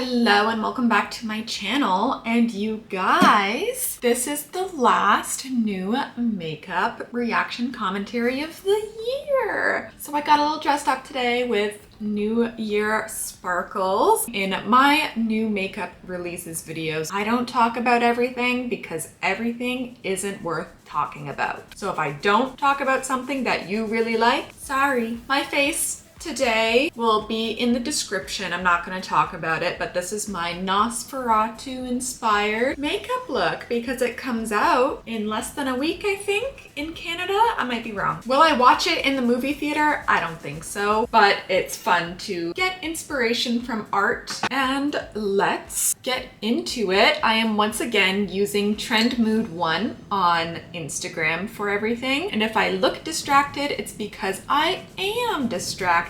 Hello and welcome back to my channel. And you guys, this is the last new makeup reaction commentary of the year. So I got a little dressed up today with New Year sparkles. In my new makeup releases videos, I don't talk about everything because everything isn't worth talking about. So if I don't talk about something that you really like, sorry. My face today will be in the description. I'm not going to talk about it, but this is my Nosferatu inspired makeup look because it comes out in less than a week, I think, in Canada. I might be wrong. Will I watch it in the movie theater? I don't think so, but it's fun to get inspiration from art. And let's get into it. I am once again using Trend Mood 1 on Instagram for everything. And if I look distracted, it's because I am distracted.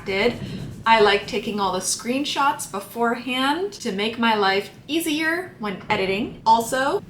I like taking all the screenshots beforehand to make my life easier when editing. Also,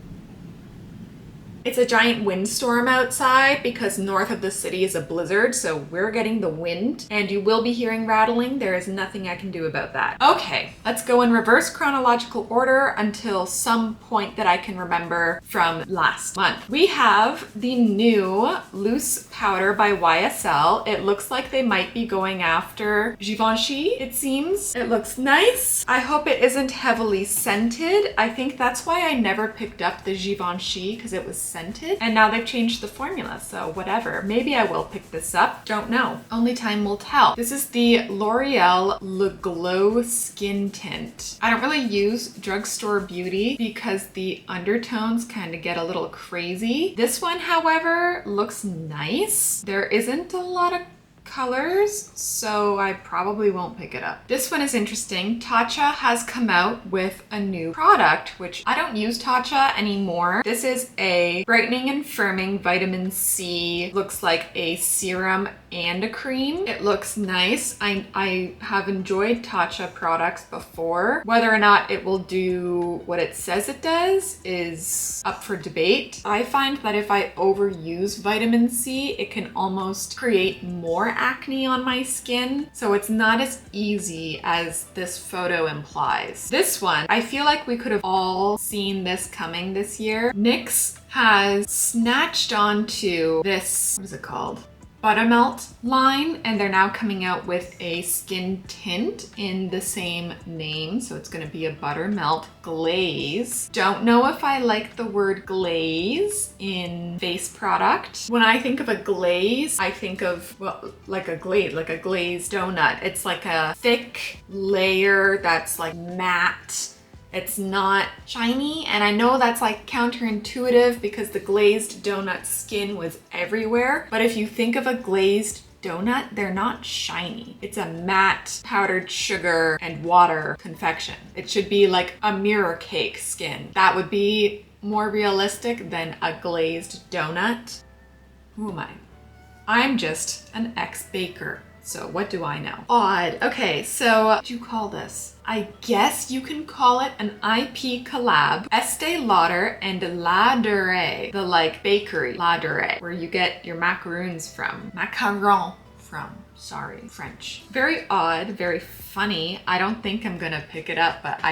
it's a giant windstorm outside because north of the city is a blizzard, so we're getting the wind and you will be hearing rattling. There is nothing I can do about that. Okay, let's go in reverse chronological order until some point that I can remember from last month. We have the new loose powder by YSL. It looks like they might be going after Givenchy, it seems. It looks nice. I hope it isn't heavily scented. I think that's why I never picked up the Givenchy, because it was scented, and now they've changed the formula, so whatever. Maybe I will pick this up. Don't know. Only time will tell. This is the L'Oreal Le Glow Skin Tint. I don't really use drugstore beauty because the undertones kind of get a little crazy. This one, however, looks nice. There isn't a lot of colors, so I probably won't pick it up. This one is interesting. Tatcha has come out with a new product, which I don't use Tatcha anymore. This is a brightening and firming vitamin C. Looks like a serum and a cream. It looks nice. I have enjoyed Tatcha products before. Whether or not it will do what it says it does is up for debate. I find that if I overuse vitamin C, it can almost create more acne on my skin, so it's not as easy as this photo implies. This one, I feel like we could have all seen this coming this year. NYX has snatched onto this, what is it called? Buttermelt line, and they're now coming out with a skin tint in the same name, so it's going to be a buttermelt glaze. Don't know if I like the word glaze in face product. When I think of a glaze, I think of, well, like a glazed donut. It's like a thick layer that's like matte. It's not shiny, and I know that's like counterintuitive because the glazed donut skin was everywhere, but if you think of a glazed donut, they're not shiny. It's a matte powdered sugar and water confection. It should be like a mirror cake skin. That would be more realistic than a glazed donut. Who am I? I'm just an ex-baker. So what do I know? Odd. Okay, so what do you call this? I guess you can call it an IP collab. Estee Lauder and La Durée, the like bakery La Durée, where you get your macaroons from. Macaron from. Sorry, French. Very odd, very funny. I don't think I'm gonna pick it up, but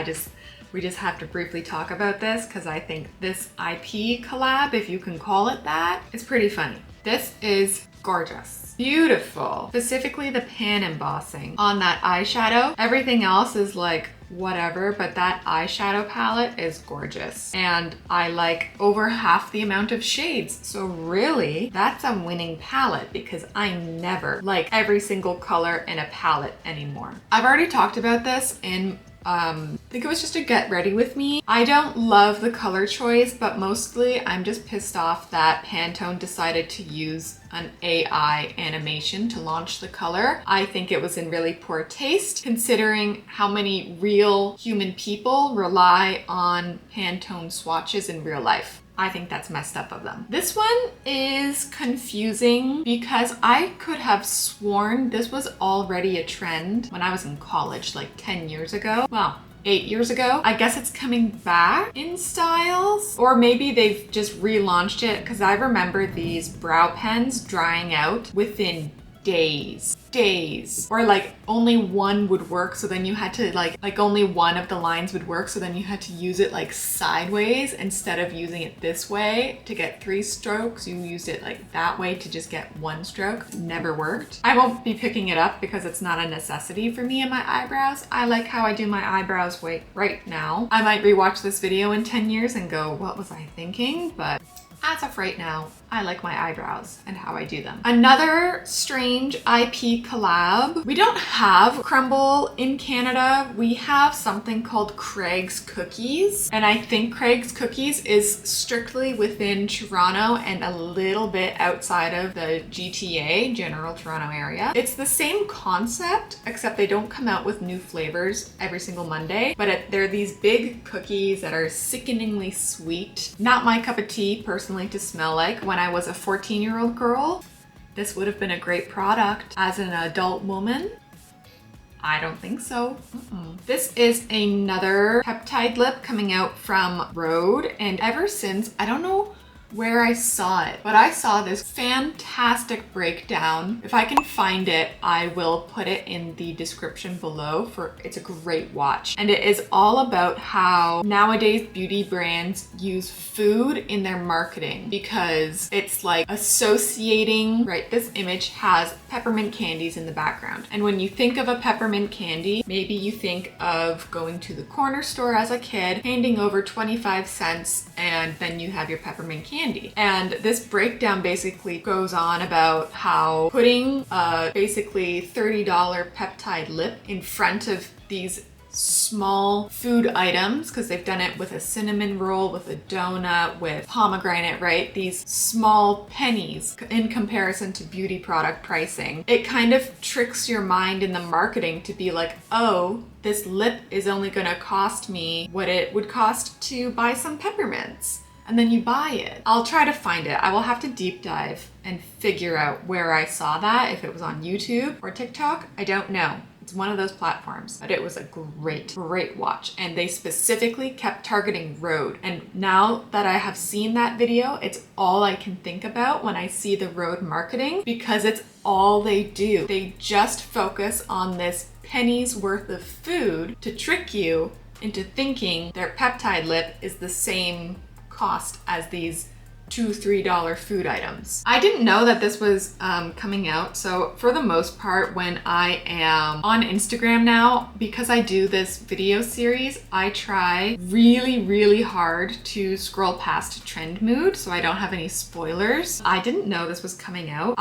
we just have to briefly talk about this because I think this IP collab, if you can call it that, is pretty funny. This is gorgeous. Beautiful. Specifically the pan embossing on that eyeshadow. Everything else is like whatever, but that eyeshadow palette is gorgeous. And I like over half the amount of shades. So really, that's a winning palette because I never like every single color in a palette anymore. I've already talked about this in I think it was just a get ready with me. I don't love the color choice, but mostly I'm just pissed off that Pantone decided to use an AI animation to launch the color. I think it was in really poor taste considering how many real human people rely on Pantone swatches in real life. I think that's messed up of them. This one is confusing because I could have sworn this was already a trend when I was in college, like 10 years ago. Well, 8 years ago. I guess it's coming back in styles, or maybe they've just relaunched it because I remember these brow pens drying out within days. Or like only one would work, so then you had to like only one of the lines would work, so then you had to use it like sideways instead of using it this way to get 3 strokes. You used it like that way to just get 1 stroke. Never worked. I won't be picking it up because it's not a necessity for me in my eyebrows. I like how I do my eyebrows right now. I might rewatch this video in 10 years and go, what was I thinking? But as of right now, I like my eyebrows and how I do them. Another strange IP collab. We don't have crumble in Canada. We have something called Craig's Cookies. And I think Craig's Cookies is strictly within Toronto and a little bit outside of the GTA, General Toronto area. It's the same concept, except they don't come out with new flavors every single Monday. But they're these big cookies that are sickeningly sweet. Not my cup of tea, personally, to smell like. When I was a 14-year-old girl, this would have been a great product. As an adult woman, I don't think so. This is another peptide lip coming out from Rhode, and ever since, I don't know where I saw it, but I saw this fantastic breakdown. If I can find it, I will put it in the description below. It's a great watch. And it is all about how nowadays beauty brands use food in their marketing, because it's like associating, right? This image has peppermint candies in the background. And when you think of a peppermint candy, maybe you think of going to the corner store as a kid, handing over 25 cents, and then you have your peppermint candy. And this breakdown basically goes on about how putting a basically $30 peptide lip in front of these small food items, because they've done it with a cinnamon roll, with a donut, with pomegranate, right? These small pennies in comparison to beauty product pricing. It kind of tricks your mind in the marketing to be like, oh, this lip is only gonna cost me what it would cost to buy some peppermints. And then you buy it. I'll try to find it. I will have to deep dive and figure out where I saw that, if it was on YouTube or TikTok. I don't know. It's one of those platforms, but it was a great watch. And they specifically kept targeting Rhode. And now that I have seen that video, it's all I can think about when I see the Rhode marketing, because it's all they do. They just focus on this penny's worth of food to trick you into thinking their peptide lip is the same cost as these $2-3 food items. I didn't know that this was coming out, so for the most part when I am on Instagram now, because I do this video series, I try really hard to scroll past trend mood so I don't have any spoilers. I didn't know this was coming out.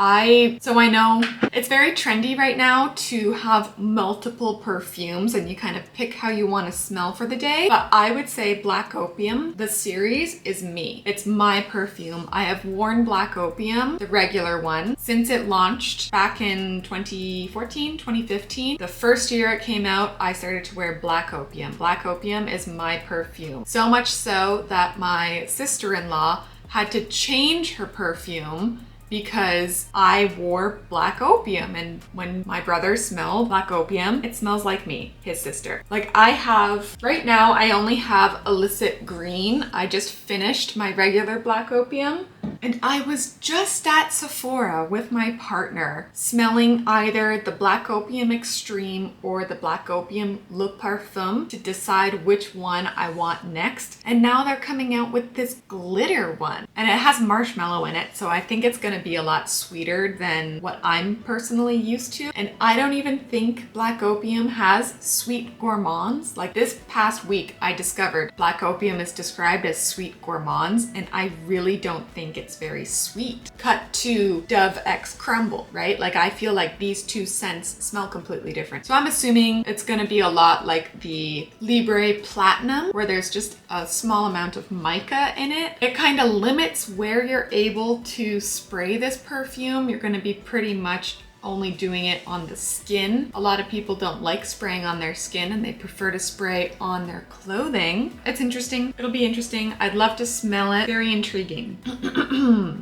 So I know it's very trendy right now to have multiple perfumes and you kind of pick how you want to smell for the day, but I would say Black Opium, the series, is me. It's my perfume. I have worn Black Opium, the regular one, since it launched back in 2014, 2015. The first year it came out, I started to wear Black Opium. Black Opium is my perfume. So much so that my sister-in-law had to change her perfume because I wore Black Opium, and when my brothers smell Black Opium, it smells like me, his sister. Like right now I only have Illicit Green. I just finished my regular Black Opium, and I was just at Sephora with my partner smelling either the Black Opium Extreme or the Black Opium Le Parfum to decide which one I want next. And now they're coming out with this glitter one, and it has marshmallow in it, so I think it's gonna be a lot sweeter than what I'm personally used to. And I don't even think Black Opium has sweet gourmands. Like this past week, I discovered Black Opium is described as sweet gourmands, and I really don't think it's very sweet. Cut to Dove X Crumble, right? Like I feel like these two scents smell completely different. So I'm assuming it's gonna be a lot like the Libre Platinum, where there's just a small amount of mica in it. It kind of limits where you're able to spray this perfume. You're gonna be pretty much only doing it on the skin. A lot of people don't like spraying on their skin and they prefer to spray on their clothing. It's interesting. It'll be interesting. I'd love to smell it. Very intriguing.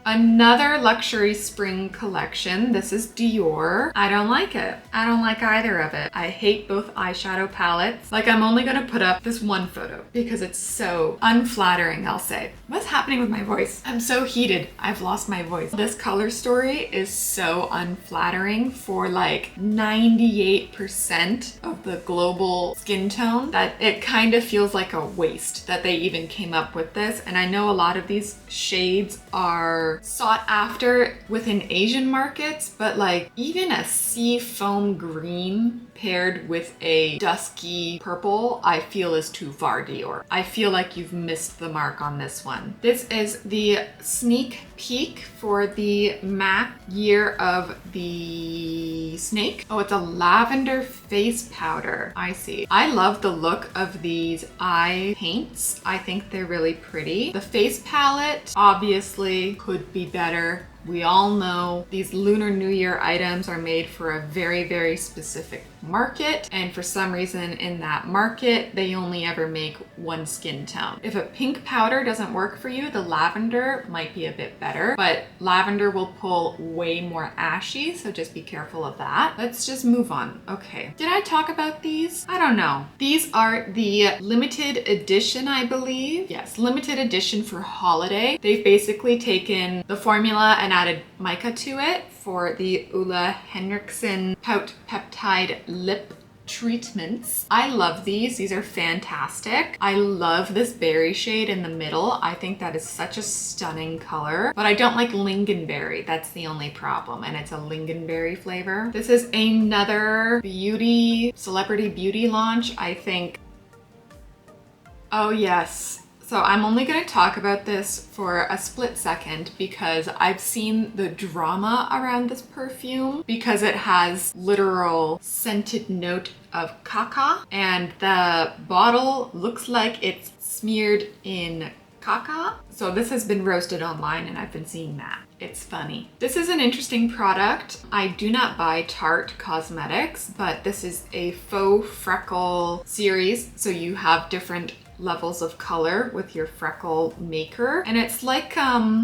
Another luxury spring collection. This is Dior. I don't like it. I don't like either of it. I hate both eyeshadow palettes. Like I'm only gonna put up this one photo because it's so unflattering, I'll say. What's happening with my voice? I'm so heated. I've lost my voice. This color story is so unflattering. catering for like 98% of the global skin tone that it kind of feels like a waste that they even came up with this. And I know a lot of these shades are sought after within Asian markets, but like even a sea foam green paired with a dusky purple, I feel is too far, Dior. I feel like you've missed the mark on this one. This is the sneak peek for the MAC Year of the Snake. Oh, it's a lavender face powder. I see. I love the look of these eye paints. I think they're really pretty. The face palette obviously could be better. We all know these Lunar New Year items are made for a very, very specific market, and for some reason in that market they only ever make one skin tone. If a pink powder doesn't work for you, the lavender might be a bit better, but lavender will pull way more ashy, so just be careful of that. Let's just move on. Okay, did I talk about these? I don't know. These are the limited edition, I believe. Yes, limited edition for holiday. They've basically taken the formula and added mica to it for the Ole Henriksen Pout Peptide Lip treatments. I love these. These are fantastic. I love this berry shade in the middle. I think that is such a stunning color, but I don't like lingonberry. That's the only problem, and it's a lingonberry flavor. This is another celebrity beauty launch, I think. Oh yes. So I'm only going to talk about this for a split second because I've seen the drama around this perfume because it has literal scented note of caca, and the bottle looks like it's smeared in caca. So this has been roasted online and I've been seeing that. It's funny. This is an interesting product. I do not buy Tarte Cosmetics, but this is a faux freckle series. So you have different levels of color with your freckle maker. And it's like,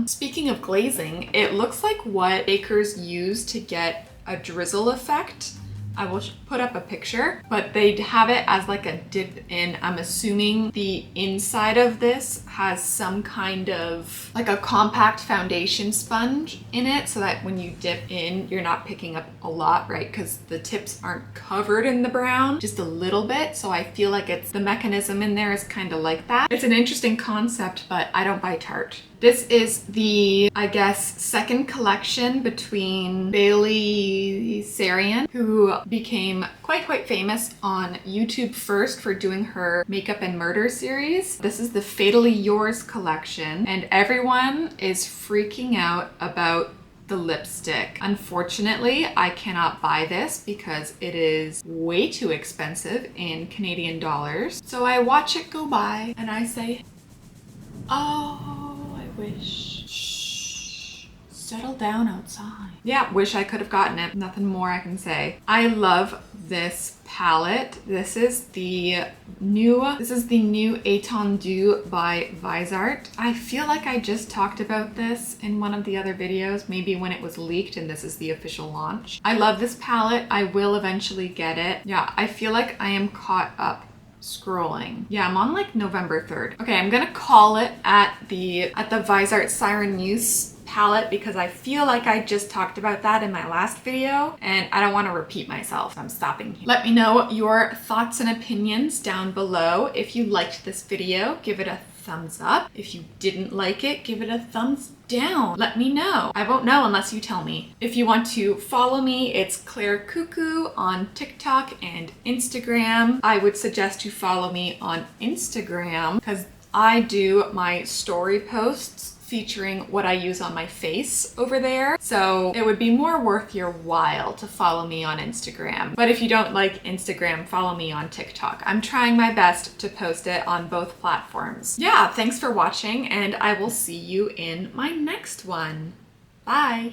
speaking of glazing, it looks like what bakers use to get a drizzle effect. I will put up a picture, but they have it as like a dip in. I'm assuming the inside of this has some kind of like a compact foundation sponge in it so that when you dip in, you're not picking up a lot, right? Because the tips aren't covered in the brown, just a little bit. So I feel like it's the mechanism in there is kind of like that. It's an interesting concept, but I don't buy Tarte. This is the, I guess, second collection between Bailey Sarian, who became quite famous on YouTube first for doing her Makeup and Murder series. This is the Fatally Yours collection, and everyone is freaking out about the lipstick. Unfortunately, I cannot buy this because it is way too expensive in Canadian dollars. So I watch it go by and I say, oh, wish. Shh. Settle down outside. Yeah, wish I could have gotten it. Nothing more I can say. I love this palette. This is the new Étendue by Viseart. I feel like I just talked about this in one of the other videos, maybe when it was leaked and this is the official launch. I love this palette. I will eventually get it. Yeah, I feel like I am caught up scrolling. Yeah, I'm on like November 3rd. Okay, I'm gonna call it at the Viseart Siren Muse palette because I feel like I just talked about that in my last video and I don't want to repeat myself. I'm stopping here. Let me know your thoughts and opinions down below. If you liked this video, give it a thumbs up. If you didn't like it, give it a thumbs down. Let me know. I won't know unless you tell me. If you want to follow me, it's Claire Cuckoo on TikTok and Instagram. I would suggest to follow me on Instagram because I do my story posts featuring what I use on my face over there. So it would be more worth your while to follow me on Instagram. But if you don't like Instagram, follow me on TikTok. I'm trying my best to post it on both platforms. Yeah, thanks for watching and I will see you in my next one. Bye.